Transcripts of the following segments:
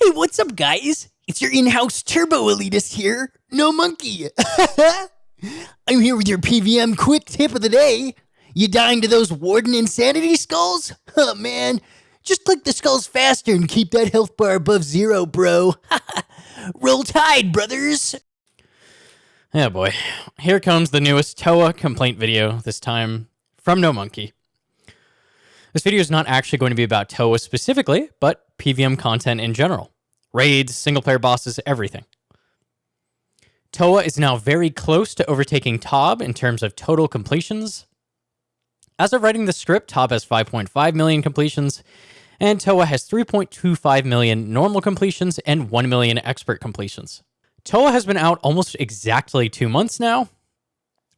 Hey, what's up, guys? It's your in-house turbo elitist here, Gnomonkey. I'm here with your PVM quick tip of the day. You dying to those Warden insanity skulls? Oh, man. Just click the skulls faster and keep that health bar above 0, bro. Roll Tide, brothers. Oh boy, here comes the newest TOA complaint video, this time from Gnomonkey. This video is not actually going to be about TOA specifically, but PVM content in general. Raids, single-player bosses, everything. TOA is now very close to overtaking TOB in terms of total completions. As of writing the script, TOB has 5.5 million completions, and TOA has 3.25 million normal completions and 1 million expert completions. TOA has been out almost exactly 2 months now,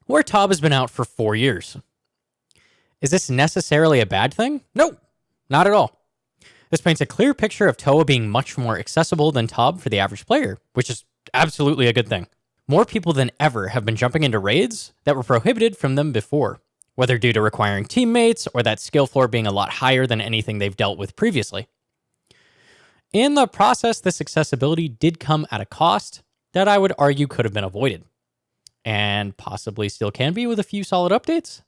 where TOB has been out for 4 years. Is this necessarily a bad thing? No, not at all. This paints a clear picture of TOA being much more accessible than TOB for the average player, which is absolutely a good thing. More people than ever have been jumping into raids that were prohibited from them before, whether due to requiring teammates or that skill floor being a lot higher than anything they've dealt with previously. In the process, this accessibility did come at a cost that I would argue could have been avoided, and possibly still can be with a few solid updates.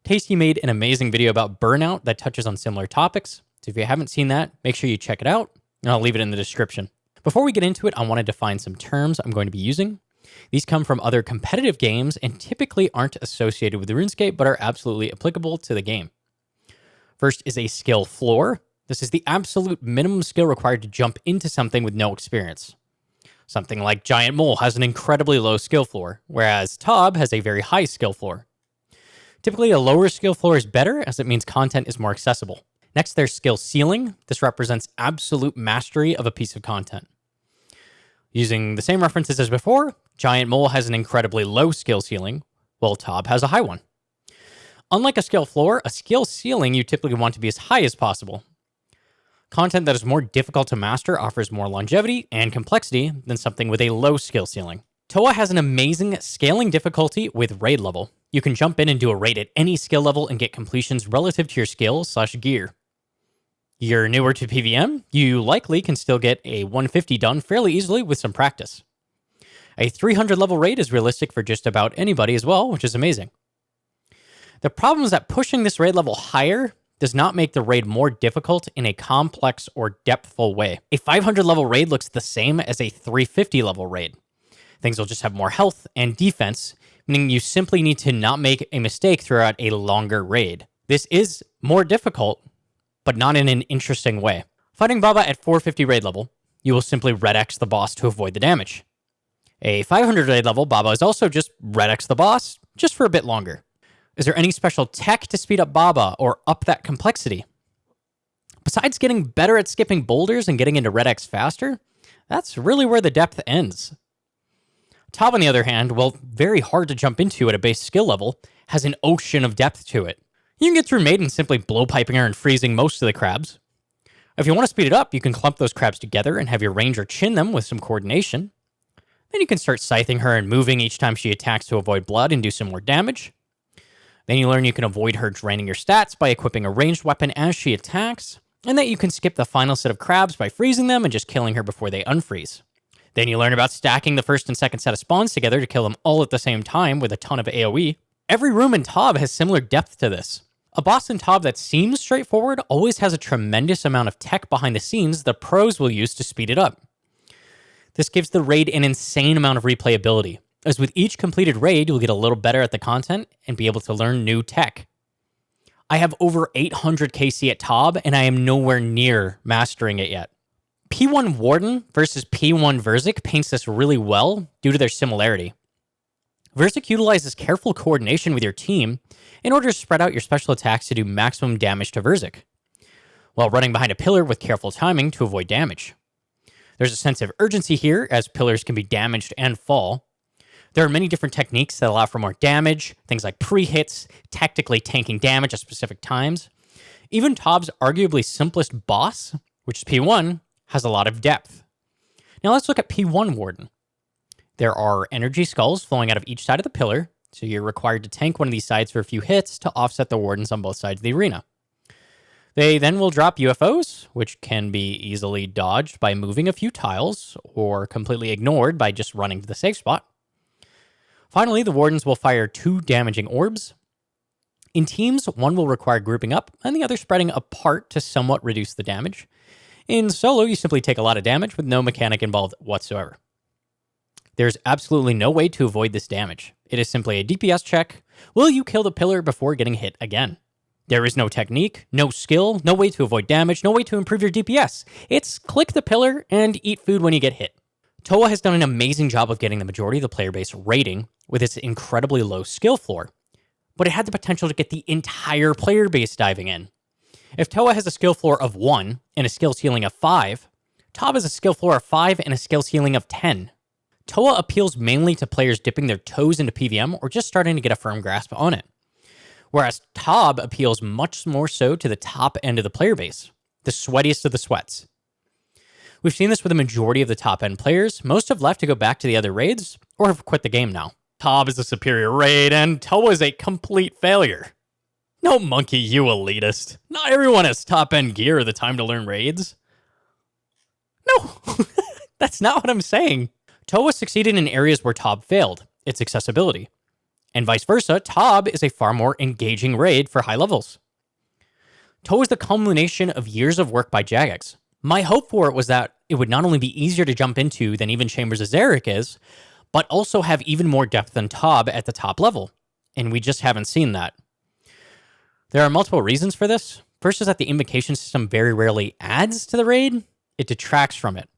Tasty made an amazing video about burnout that touches on similar topics, so if you haven't seen that, make sure you check it out, and I'll leave it in the description. Before we get into it, I want to define some terms I'm going to be using. These come from other competitive games and typically aren't associated with RuneScape, but are absolutely applicable to the game. First is a skill floor. This is the absolute minimum skill required to jump into something with no experience. Something like Giant Mole has an incredibly low skill floor, whereas TOB has a very high skill floor. Typically, a lower skill floor is better, as it means content is more accessible. Next, there's skill ceiling. This represents absolute mastery of a piece of content. Using the same references as before, Giant Mole has an incredibly low skill ceiling, while TOB has a high one. Unlike a skill floor, a skill ceiling you typically want to be as high as possible. Content that is more difficult to master offers more longevity and complexity than something with a low skill ceiling. TOA has an amazing scaling difficulty with raid level. You can jump in and do a raid at any skill level and get completions relative to your skill/gear. You're newer to PVM, you likely can still get a 150 done fairly easily with some practice. A 300 level raid is realistic for just about anybody as well, which is amazing. The problem is that pushing this raid level higher does not make the raid more difficult in a complex or depthful way. A 500 level raid looks the same as a 350 level raid. Things will just have more health and defense, meaning you simply need to not make a mistake throughout a longer raid. This is more difficult, but not in an interesting way. Fighting Baba at 450 raid level, you will simply red X the boss to avoid the damage. A 500 raid level, Baba is also just red X the boss, just for a bit longer. Is there any special tech to speed up Baba or up that complexity? Besides getting better at skipping boulders and getting into red X faster, that's really where the depth ends. TOB, on the other hand, while very hard to jump into at a base skill level, has an ocean of depth to it. You can get through Maiden simply blowpiping her and freezing most of the crabs. If you want to speed it up, you can clump those crabs together and have your ranger chin them with some coordination. Then you can start scything her and moving each time she attacks to avoid blood and do some more damage. Then you learn you can avoid her draining your stats by equipping a ranged weapon as she attacks, and that you can skip the final set of crabs by freezing them and just killing her before they unfreeze. Then you learn about stacking the first and second set of spawns together to kill them all at the same time with a ton of AoE. Every room in TOB has similar depth to this. A boss in TOB that seems straightforward always has a tremendous amount of tech behind the scenes the pros will use to speed it up. This gives the raid an insane amount of replayability, as with each completed raid, you'll get a little better at the content and be able to learn new tech. I have over 800 KC at TOB, and I am nowhere near mastering it yet. P1 Warden versus P1 Verzik paints this really well due to their similarity. Verzik utilizes careful coordination with your team in order to spread out your special attacks to do maximum damage to Verzik, while running behind a pillar with careful timing to avoid damage. There's a sense of urgency here, as pillars can be damaged and fall. There are many different techniques that allow for more damage, things like pre-hits, tactically tanking damage at specific times. Even TOB's arguably simplest boss, which is P1, has a lot of depth. Now let's look at P1 Warden. There are energy skulls flowing out of each side of the pillar, so you're required to tank one of these sides for a few hits to offset the wardens on both sides of the arena. They then will drop UFOs, which can be easily dodged by moving a few tiles or completely ignored by just running to the safe spot. Finally, the Wardens will fire 2 damaging orbs. In teams, one will require grouping up and the other spreading apart to somewhat reduce the damage. In solo, you simply take a lot of damage with no mechanic involved whatsoever. There's absolutely no way to avoid this damage. It is simply a DPS check. Will you kill the pillar before getting hit again? There is no technique, no skill, no way to avoid damage, no way to improve your DPS. It's click the pillar and eat food when you get hit. Toa has done an amazing job of getting the majority of the player base rating with its incredibly low skill floor, but it had the potential to get the entire player base diving in. If Toa has a skill floor of 1 and a skill ceiling of 5, Tob has a skill floor of 5 and a skill ceiling of 10. Toa appeals mainly to players dipping their toes into PvM or just starting to get a firm grasp on it, whereas Tob appeals much more so to the top end of the player base, the sweatiest of the sweats. We've seen this with a majority of the top end players. Most have left to go back to the other raids or have quit the game now. Tob is a superior raid and Toa is a complete failure. Gnomonkey, you elitist. Not everyone has top end gear or the time to learn raids. No, that's not what I'm saying. Toa succeeded in areas where Tob failed, its accessibility. And vice versa, Tob is a far more engaging raid for high levels. Toa is the culmination of years of work by Jagex. My hope for it was that it would not only be easier to jump into than even Chambers of Xeric is, but also have even more depth than Tob at the top level. And we just haven't seen that. There are multiple reasons for this. First is that the invocation system very rarely adds to the raid, it detracts from it.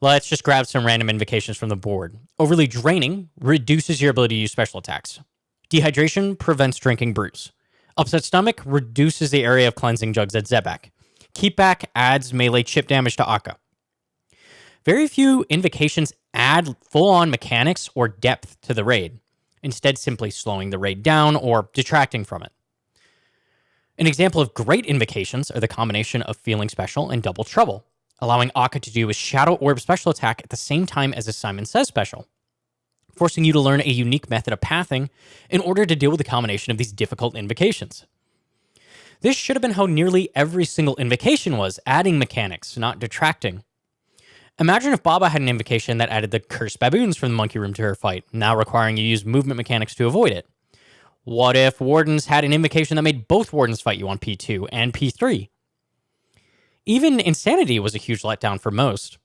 Let's just grab some random invocations from the board. Overly draining reduces your ability to use special attacks. Dehydration prevents drinking brews. Upset stomach reduces the area of cleansing jugs at Zebak. Keepback adds melee chip damage to Akka. Very few invocations add full-on mechanics or depth to the raid, instead simply slowing the raid down or detracting from it. An example of great invocations are the combination of Feeling Special and Double Trouble, allowing Akka to do a Shadow Orb special attack at the same time as a Simon Says special, forcing you to learn a unique method of pathing in order to deal with the combination of these difficult invocations. This should have been how nearly every single invocation was, adding mechanics, not detracting. Imagine if Baba had an invocation that added the Cursed Baboons from the Monkey Room to her fight, now requiring you to use movement mechanics to avoid it. What if Wardens had an invocation that made both Wardens fight you on P2 and P3? Even Insanity was a huge letdown for most.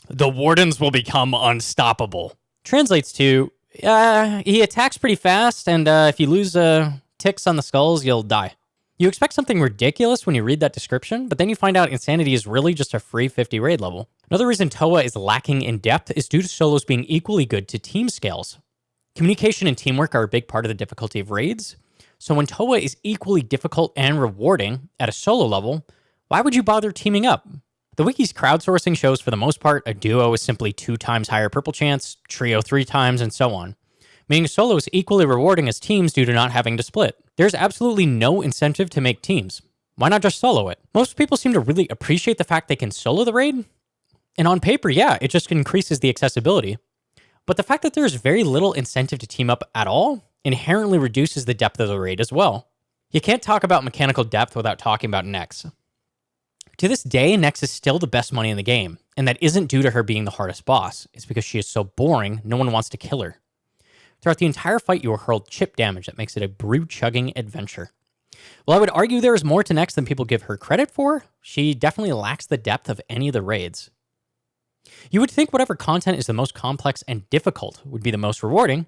The Wardens will become unstoppable. Translates to, he attacks pretty fast, and if you lose ticks on the skulls, you'll die. You expect something ridiculous when you read that description, but then you find out Insanity is really just a free 50 raid level. Another reason Toa is lacking in depth is due to solos being equally good to team scales. Communication and teamwork are a big part of the difficulty of raids, so when Toa is equally difficult and rewarding at a solo level, why would you bother teaming up? The wiki's crowdsourcing shows for the most part a duo is simply 2 times higher purple chance, trio 3 times, and so on, meaning solo is equally rewarding as teams due to not having to split. There's absolutely no incentive to make teams. Why not just solo it? Most people seem to really appreciate the fact they can solo the raid, and on paper, yeah, it just increases the accessibility. But the fact that there's very little incentive to team up at all inherently reduces the depth of the raid as well. You can't talk about mechanical depth without talking about Nex. To this day, Nex is still the best money in the game, and that isn't due to her being the hardest boss. It's because she is so boring, no one wants to kill her. Throughout the entire fight, you are hurled chip damage that makes it a brew-chugging adventure. While I would argue there is more to Nex than people give her credit for, she definitely lacks the depth of any of the raids. You would think whatever content is the most complex and difficult would be the most rewarding,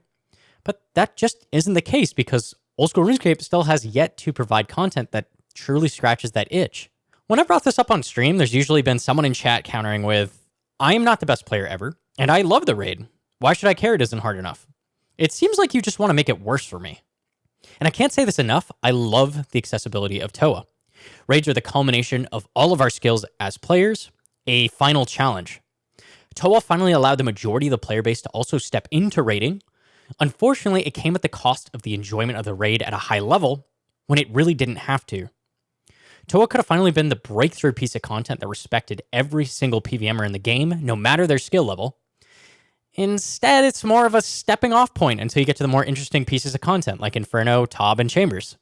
but that just isn't the case because Old School RuneScape still has yet to provide content that truly scratches that itch. When I brought this up on stream, there's usually been someone in chat countering with, I am not the best player ever, and I love the raid. Why should I care it isn't hard enough? It seems like you just want to make it worse for me. And I can't say this enough, I love the accessibility of Toa. Raids are the culmination of all of our skills as players, a final challenge. Toa finally allowed the majority of the player base to also step into raiding. Unfortunately, it came at the cost of the enjoyment of the raid at a high level when it really didn't have to. Toa could have finally been the breakthrough piece of content that respected every single PvMer in the game, no matter their skill level. Instead, it's more of a stepping off point until you get to the more interesting pieces of content like Inferno, Tob, and Chambers.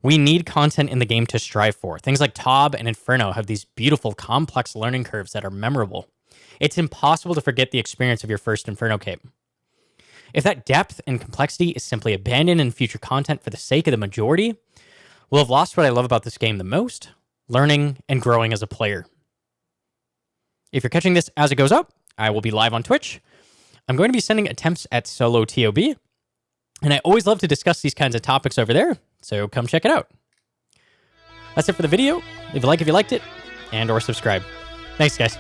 We need content in the game to strive for. Things like Tob and Inferno have these beautiful, complex learning curves that are memorable. It's impossible to forget the experience of your first Inferno cape. If that depth and complexity is simply abandoned in future content for the sake of the majority, we'll have lost what I love about this game the most, learning and growing as a player. If you're catching this as it goes up, I will be live on Twitch. I'm going to be sending attempts at solo TOB, and I always love to discuss these kinds of topics over there, so come check it out. That's it for the video. Leave a like if you liked it, and or subscribe. Thanks, guys.